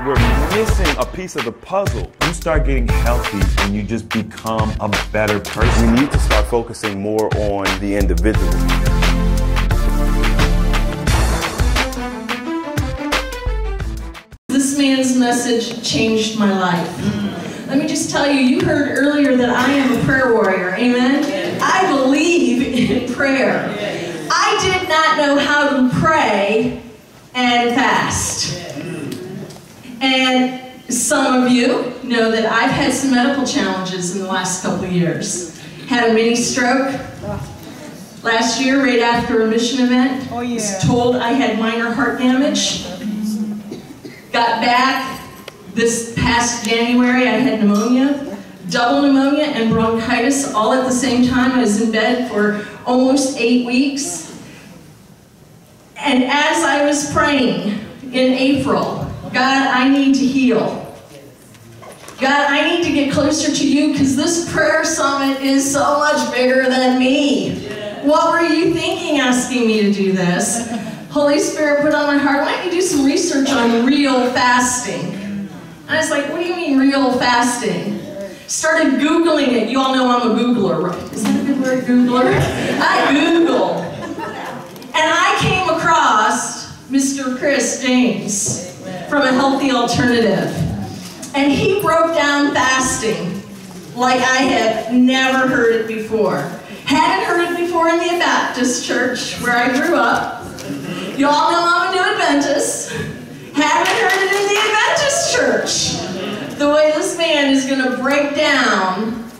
we're missing a piece of the puzzle. You start getting healthy and you just become a better person. We need to start focusing more on the individual. This man's message changed my life. Let me just tell you, you heard earlier that I am a prayer warrior, amen? I believe in prayer. I did not know how to pray and fast. And some of you know that I've had some medical challenges in the last couple of years. Had a mini stroke last year right after a mission event. Was told I had minor heart damage. Got back this past January, I had pneumonia, double pneumonia and bronchitis all at the same time. I was in bed for almost 8 weeks. And as I was praying in April, God, I need to heal. God, I need to get closer to you because this prayer summit is so much bigger than me. What were you thinking asking me to do this? Holy Spirit put on my heart, why don't you do some research on real fasting? And I was like, what do you mean real fasting? Started Googling it. You all know I'm a Googler, right? Is that a good word, Googler? I Googled. And I came across Mr. Chris James from A Healthy Alternative. And he broke down fasting like I had never heard it before. Hadn't heard it before in the Baptist church where I grew up. You all know I'm a New Adventist. Haven't heard it in the Adventist church. The way this man is going to break down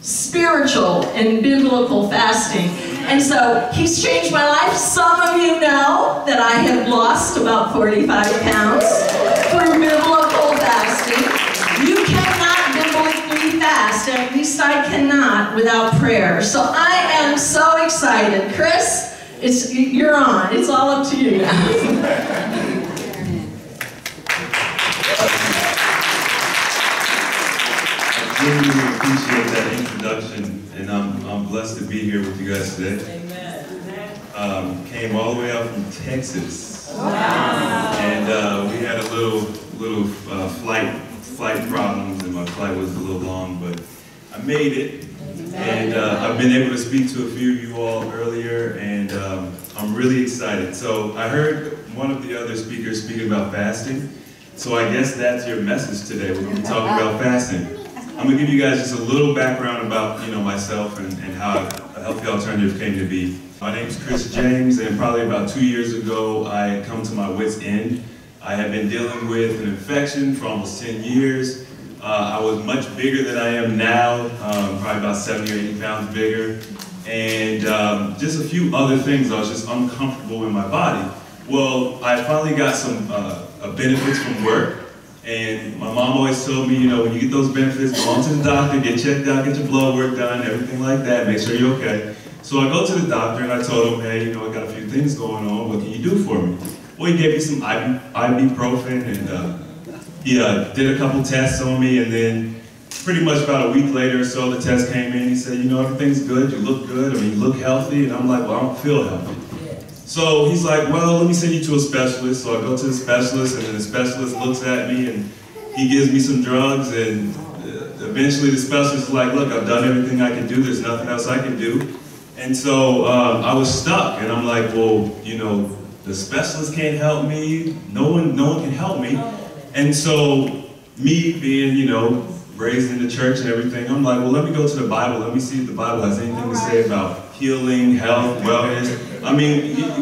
spiritual and biblical fasting. And so he's changed my life. Some of you know that I have lost about 45 pounds through biblical fasting. You cannot biblically fast, at least I cannot, without prayer. So I am so excited. Chris, you're on. It's all up to you now. I really appreciate that introduction, and I'm blessed to be here with you guys today. Amen. Came all the way out from Texas. Wow. And we had a little flight problems, and my flight was a little long, but I made it. And I've been able to speak to a few of you all earlier, and I'm really excited. So I heard one of the other speakers speaking about fasting. So I guess that's your message today. We're going to be talking about fasting. I'm going to give you guys just a little background about myself and how A Healthy Alternative came to be. My name is Chris James, and probably about 2 years ago, I had come to my wit's end. I had been dealing with an infection for almost 10 years. I was much bigger than I am now, probably about 70 or 80 pounds bigger. And just a few other things, I was just uncomfortable in my body. Well, I finally got some benefits from work. And my mom always told me, when you get those benefits, go on to the doctor, get checked out, get your blood work done, everything like that, make sure you're okay. So I go to the doctor and I told him, hey, I got a few things going on, what can you do for me? Well, he gave me some ibuprofen, and he did a couple tests on me, and then pretty much about a week later or so, the test came in, he said, everything's good, you look good, you look healthy, and I'm like, well, I don't feel healthy. So he's like, well, let me send you to a specialist. So I go to the specialist, and then the specialist looks at me, and he gives me some drugs, and eventually the specialist is like, look, I've done everything I can do, there's nothing else I can do. And so I was stuck, and I'm like, well, the specialist can't help me, no one can help me. And so me being, raised in the church and everything, I'm like, well, let me go to the Bible, let me see if the Bible has anything to say about healing, health, wellness.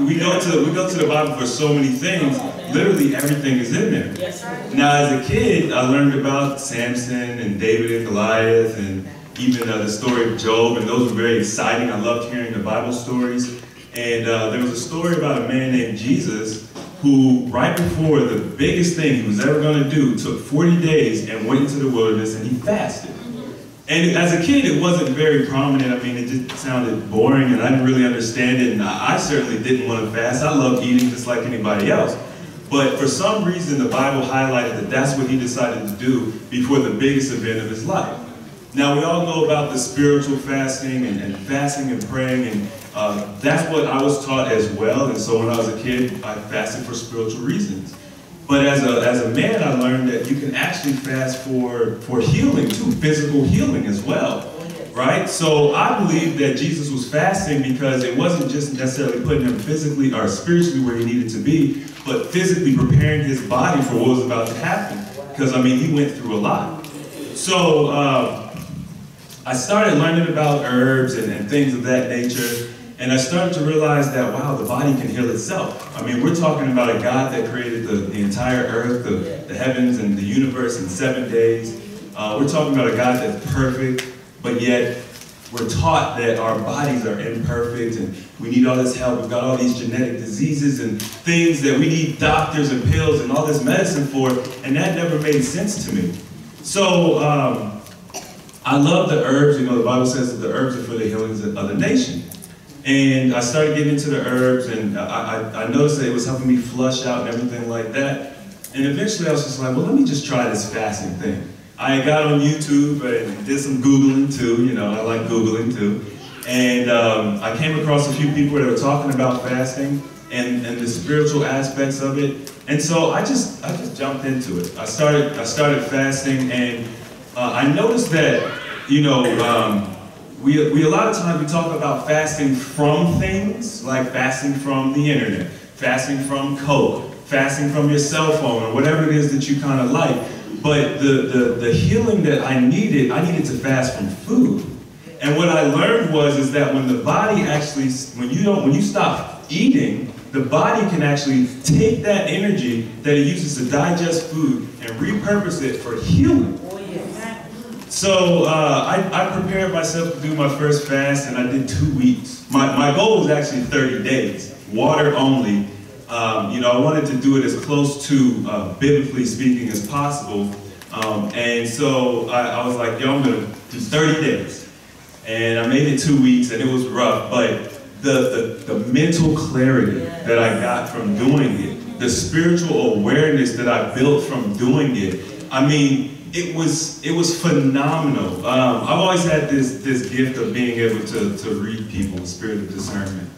We go to the Bible for so many things. Literally everything is in there. Yes, right. Now, as a kid, I learned about Samson and David and Goliath, and even the story of Job, and those were very exciting. I loved hearing the Bible stories. And there was a story about a man named Jesus who, right before the biggest thing he was ever going to do, took 40 days and went into the wilderness and he fasted. And as a kid, it wasn't very prominent. It just sounded boring, and I didn't really understand it, and I certainly didn't want to fast. I love eating just like anybody else. But for some reason, the Bible highlighted that that's what he decided to do before the biggest event of his life. Now, we all know about the spiritual fasting and fasting and praying, and that's what I was taught as well. And so when I was a kid, I fasted for spiritual reasons. But as a man, I learned that you can actually fast for healing too, physical healing as well, right? So I believe that Jesus was fasting because it wasn't just necessarily putting him physically or spiritually where he needed to be, but physically preparing his body for what was about to happen. Because, I mean, he went through a lot. So I started learning about herbs and things of that nature. And I started to realize that, wow, the body can heal itself. I mean, we're talking about a God that created the entire earth, the heavens and the universe in 7 days. We're talking about a God that's perfect, but yet we're taught that our bodies are imperfect and we need all this help. We've got all these genetic diseases and things that we need doctors and pills and all this medicine for, and that never made sense to me. So I love the herbs. You know, the Bible says that the herbs are for the healings of the nation. And I started getting into the herbs, and I noticed that it was helping me flush out and everything like that. And eventually I was just like, well, let me just try this fasting thing. I got on YouTube and did some Googling too. You know, I like Googling too. And I came across a few people that were talking about fasting and the spiritual aspects of it. And so I just jumped into it. I started fasting, and I noticed that, you know, we a lot of times we talk about fasting from things, like fasting from the internet, fasting from Coke, fasting from your cell phone, or whatever it is that you kind of like. But the healing that I needed to fast from food. And what I learned is that when the body actually, when you stop eating, the body can actually take that energy that it uses to digest food and repurpose it for healing. So I prepared myself to do my first fast, and I did 2 weeks. My goal was actually 30 days, water only. You know, I wanted to do it as close to biblically speaking as possible. And so I was like, yo, I'm gonna do 30 days. And I made it 2 weeks, and it was rough, but the mental clarity that I got from doing it, the spiritual awareness that I built from doing it, I mean, it was phenomenal. I've always had this gift of being able to read people, spirit of discernment.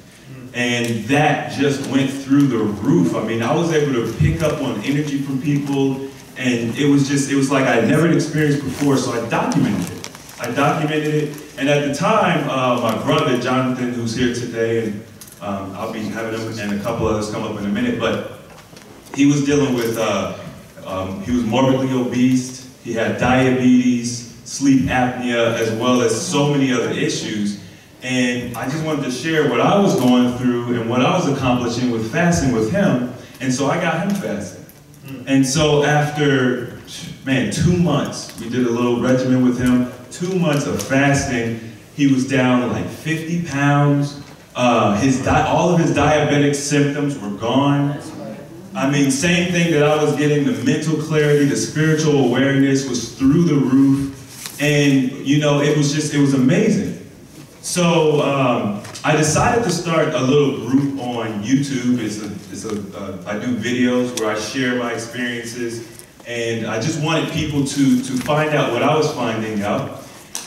And that just went through the roof. I mean, I was able to pick up on energy from people, and it was like I'd never experienced before, so I documented it. And at the time, my brother, Jonathan, who's here today, and I'll be having him and a couple others come up in a minute, but he was dealing with, he was morbidly obese. He had diabetes, sleep apnea, as well as so many other issues. And I just wanted to share what I was going through and what I was accomplishing with fasting with him. And so I got him fasting. And so after, 2 months, we did a little regimen with him. 2 months of fasting, he was down like 50 pounds. All of his diabetic symptoms were gone. I mean, same thing that I was getting, the mental clarity, the spiritual awareness was through the roof. And, you know, it was amazing. So I decided to start a little group on YouTube. I do videos where I share my experiences. And I just wanted people to find out what I was finding out.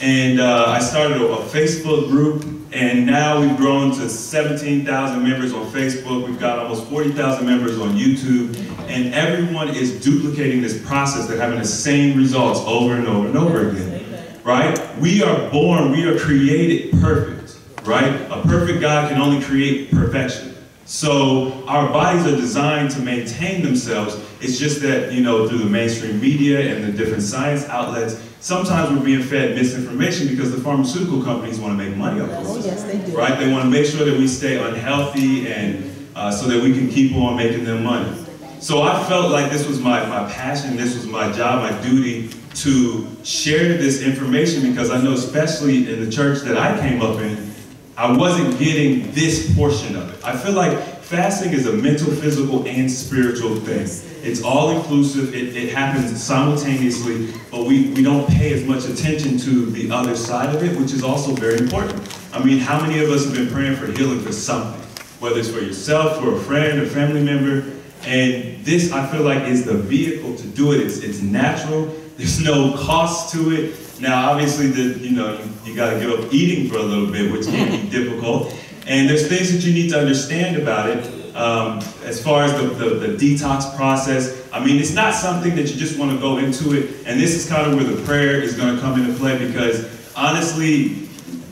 And I started a Facebook group. And now we've grown to 17,000 members on Facebook. We've got almost 40,000 members on YouTube. And everyone is duplicating this process. They're having the same results over and over and over again. Right? We are created perfect. Right? A perfect God can only create perfection. So our bodies are designed to maintain themselves. It's just that, you know, through the mainstream media and the different science outlets, sometimes we're being fed misinformation because the pharmaceutical companies want to make money off of us. Oh, yes, they do. Right? They want to make sure that we stay unhealthy and so that we can keep on making them money. So I felt like this was my passion, this was my job, my duty to share this information because I know especially in the church that I came up in, I wasn't getting this portion of it. I feel like fasting is a mental, physical, and spiritual thing. It's all inclusive, it happens simultaneously, but we don't pay as much attention to the other side of it, which is also very important. I mean, how many of us have been praying for healing for something? Whether it's for yourself, for a friend, a family member, and this, I feel like, is the vehicle to do it. It's natural, there's no cost to it. Now, obviously, you gotta give up eating for a little bit, which can be difficult. And there's things that you need to understand about it. As far as the detox process, I mean, it's not something that you just want to go into it. And this is kind of where the prayer is going to come into play, because honestly,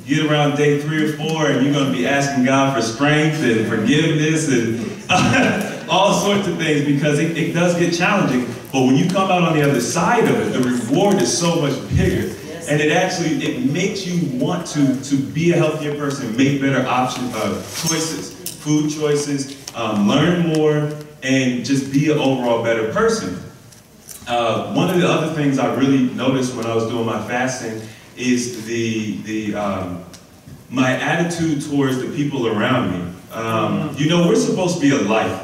get around day 3 or 4 and you're going to be asking God for strength and forgiveness and all sorts of things, because it does get challenging. But when you come out on the other side of it, the reward is so much bigger. And it makes you want to be a healthier person, make better choices, food choices, learn more, and just be an overall better person. One of the other things I really noticed when I was doing my fasting is my attitude towards the people around me. You know, we're supposed to be a light,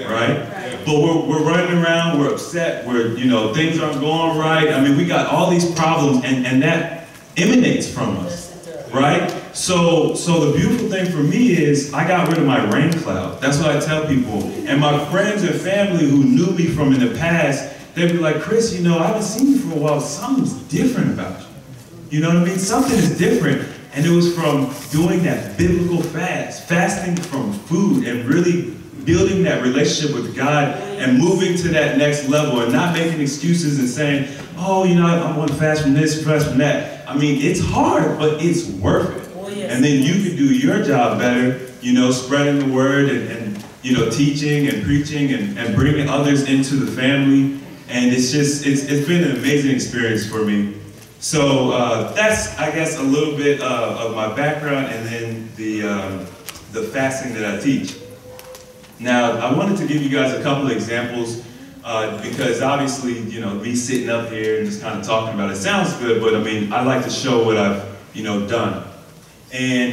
right? But we're running around, we're upset, things aren't going right. I mean, we got all these problems, and that emanates from us, right? So the beautiful thing for me is I got rid of my rain cloud. That's what I tell people. And my friends and family who knew me from in the past, they'd be like, Chris, I haven't seen you for a while. Something's different about you. You know what I mean? Something is different. And it was from doing that biblical fasting from food, and really building that relationship with God and moving to that next level, and not making excuses and saying, oh, I want to fast from this, fast from that. I mean, it's hard, but it's worth it. Oh, yes. And then you can do your job better, spreading the word and teaching and preaching and bringing others into the family. And it's been an amazing experience for me. So that's, I guess, a little bit of my background, and then the fasting that I teach. Now, I wanted to give you guys a couple of examples, because obviously, me sitting up here and just kind of talking about it sounds good, but I mean, I like to show what I've, done. And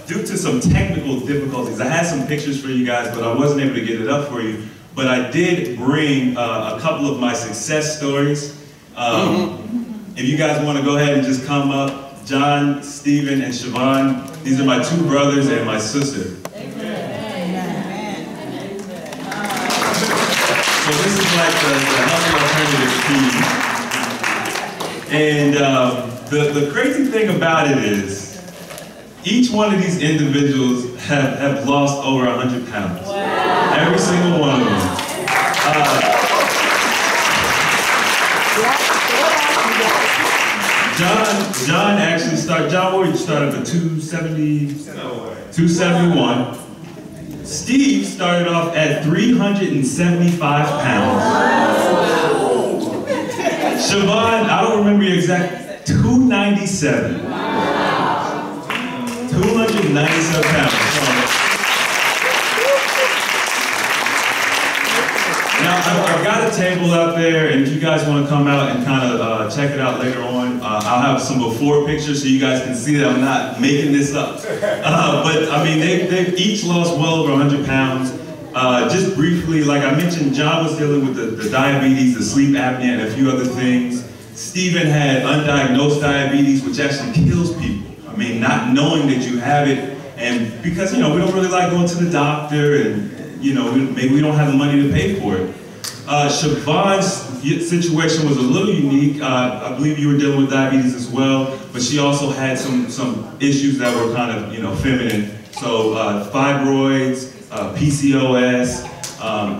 due to some technical difficulties, I had some pictures for you guys, but I wasn't able to get it up for you. But I did bring a couple of my success stories. If you guys want to go ahead and just come up, John, Stephen, and Siobhan, these are my 2 brothers and my sister. So this is like the healthy alternative food. And the crazy thing about it is, each one of these individuals have lost over 100 pounds. Wow. Every single one of them. John actually started, what you started at 271. Steve started off at 375 pounds. Siobhan, I don't remember your exact, 297. 297 pounds. Now, I've got a table out there, and if you guys want to come out and kind of check it out later on, I'll have some before pictures so you guys can see that I'm not making this up. But I mean, they've each lost well over 100 pounds. Just briefly, like I mentioned, John was dealing with the diabetes, the sleep apnea, and a few other things. Stephen had undiagnosed diabetes, which actually kills people. I mean, not knowing that you have it, and because, we don't really like going to the doctor, and, maybe we don't have the money to pay for it. Siobhan's situation was a little unique. I believe you were dealing with diabetes as well, but she also had some issues that were kind of, feminine. So fibroids, PCOS,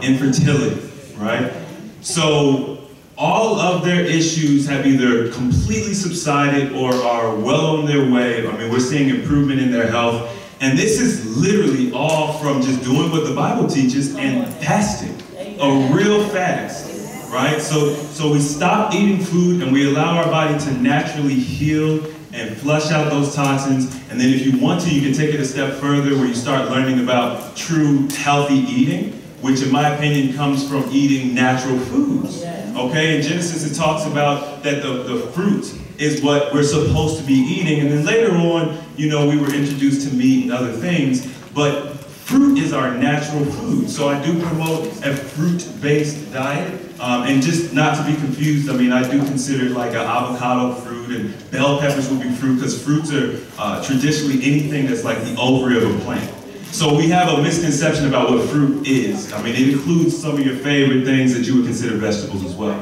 infertility, right? So all of their issues have either completely subsided or are well on their way. I mean, we're seeing improvement in their health. And this is literally all from just doing what the Bible teaches and fasting, a real fast, right? So we stop eating food and we allow our body to naturally heal and flush out those toxins. And then if you want to, you can take it a step further where you start learning about true healthy eating, which in my opinion comes from eating natural foods. Okay, in Genesis it talks about that the fruit is what we're supposed to be eating. And then later on, we were introduced to meat and other things, but fruit is our natural food. So I do promote a fruit-based diet. And just not to be confused, I mean, I do consider like an avocado fruit, and bell peppers would be fruit, because fruits are traditionally anything that's like the ovary of a plant. So we have a misconception about what fruit is. I mean, it includes some of your favorite things that you would consider vegetables as well.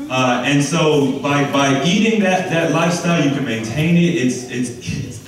And so by eating that lifestyle, you can maintain it. It's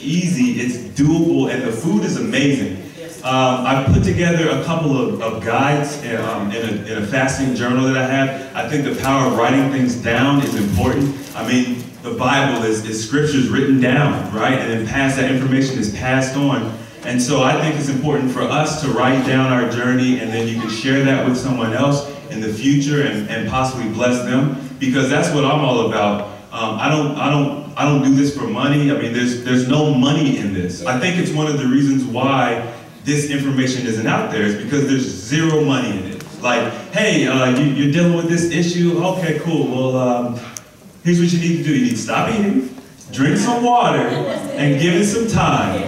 easy, it's doable, and the food is amazing. I put together a couple of guides in a fasting journal that I have. I think the power of writing things down is important. I mean, the Bible is scriptures written down, right? And then that information is passed on. And so I think it's important for us to write down our journey, and then you can share that with someone else in the future and possibly bless them, because that's what I'm all about. I don't do this for money. I mean, there's no money in this. I think it's one of the reasons why this information isn't out there is because there's zero money in it. Like, hey, you're dealing with this issue? Okay, cool. Well, here's what you need to do. You need to stop eating, drink some water, and give it some time.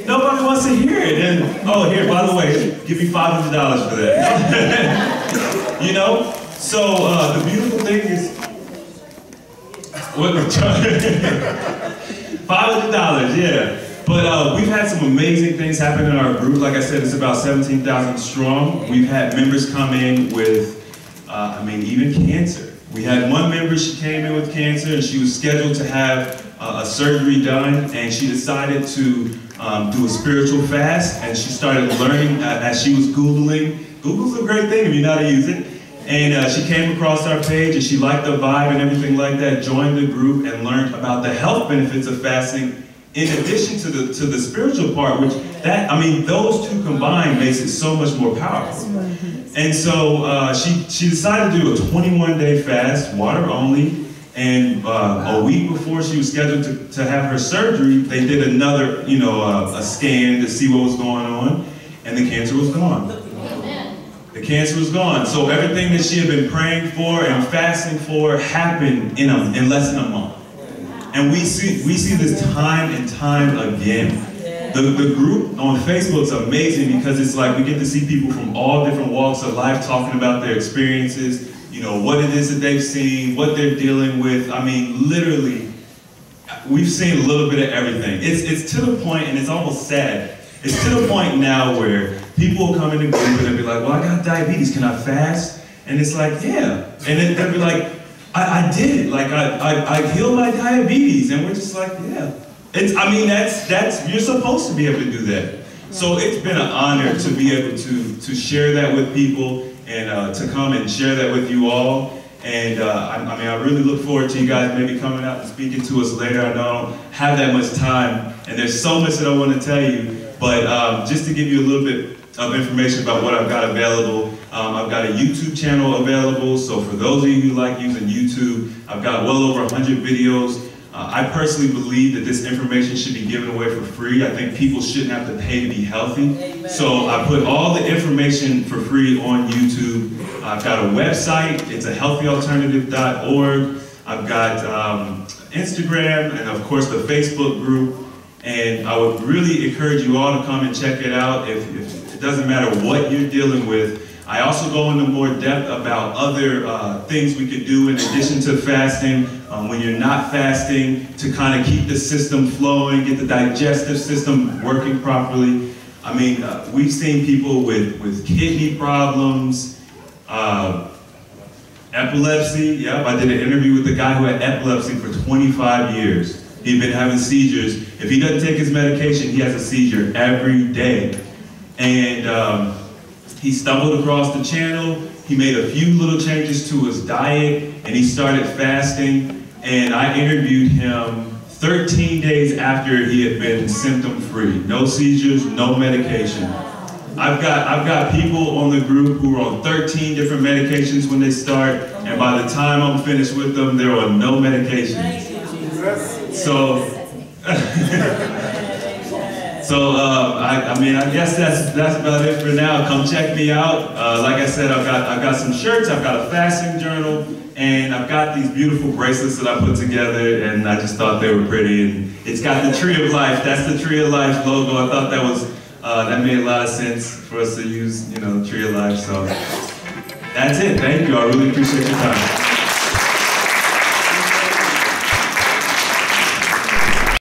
Nobody wants to hear it. And, oh, here, by the way, give me $500 for that. You know? So, the beautiful thing is, $500, yeah. But we've had some amazing things happen in our group. Like I said, it's about 17,000 strong. We've had members come in with, even cancer. We had one member, she came in with cancer, and she was scheduled to have a surgery done, and she decided to do a spiritual fast, and she started learning as she was Googling. Google's a great thing if you know how to use it. And she came across our page, and she liked the vibe and everything like that, joined the group, and learned about the health benefits of fasting, in addition to the spiritual part, which those two combined makes it so much more powerful. And so she decided to do a 21-day fast, water only, and a week before she was scheduled to have her surgery, they did another, a scan to see what was going on, and the cancer was gone. The cancer was gone. So everything that she had been praying for and fasting for happened in less than a month. And we see this time and time again. The group on Facebook is amazing because it's like we get to see people from all different walks of life talking about their experiences, what it is that they've seen, what they're dealing with. I mean, literally, we've seen a little bit of everything. It's to the point, and it's almost sad, it's to the point now where people will come in the group and they'll be like, well, I got diabetes, can I fast? And it's like, yeah. And then they'll be like, I did it, like I healed my diabetes, and we're just like, yeah. That's you're supposed to be able to do that. So it's been an honor to be able to share that with people and to come and share that with you all. And I really look forward to you guys maybe coming out and speaking to us later. I know I don't have that much time, and there's so much that I want to tell you, but just to give you a little bit of information about what I've got available. I've got a YouTube channel available, so for those of you who like using YouTube, I've got well over 100 videos. I personally believe that this information should be given away for free. I think people shouldn't have to pay to be healthy. Amen. So I put all the information for free on YouTube. I've got a website, it's a healthyalternative.org. I've got Instagram, and of course the Facebook group. And I would really encourage you all to come and check it out. If it doesn't matter what you're dealing with. I also go into more depth about other things we could do in addition to fasting, when you're not fasting, to kind of keep the system flowing, get the digestive system working properly. I mean, we've seen people with kidney problems, epilepsy. Yep, I did an interview with a guy who had epilepsy for 25 years. He'd been having seizures. If he doesn't take his medication, he has a seizure every day. And he stumbled across the channel. He made a few little changes to his diet, and he started fasting. And I interviewed him 13 days after he had been symptom-free. No seizures, no medication. I've got people on the group who are on 13 different medications when they start, and by the time I'm finished with them, they're on no medications. So, I guess that's about it for now. Come check me out. Like I said, I've got some shirts, I've got a fasting journal, and I've got these beautiful bracelets that I put together, and I just thought they were pretty. And it's got the Tree of Life. That's the Tree of Life logo. I thought that made a lot of sense for us to use, the Tree of Life. So that's it. Thank you. I really appreciate your time.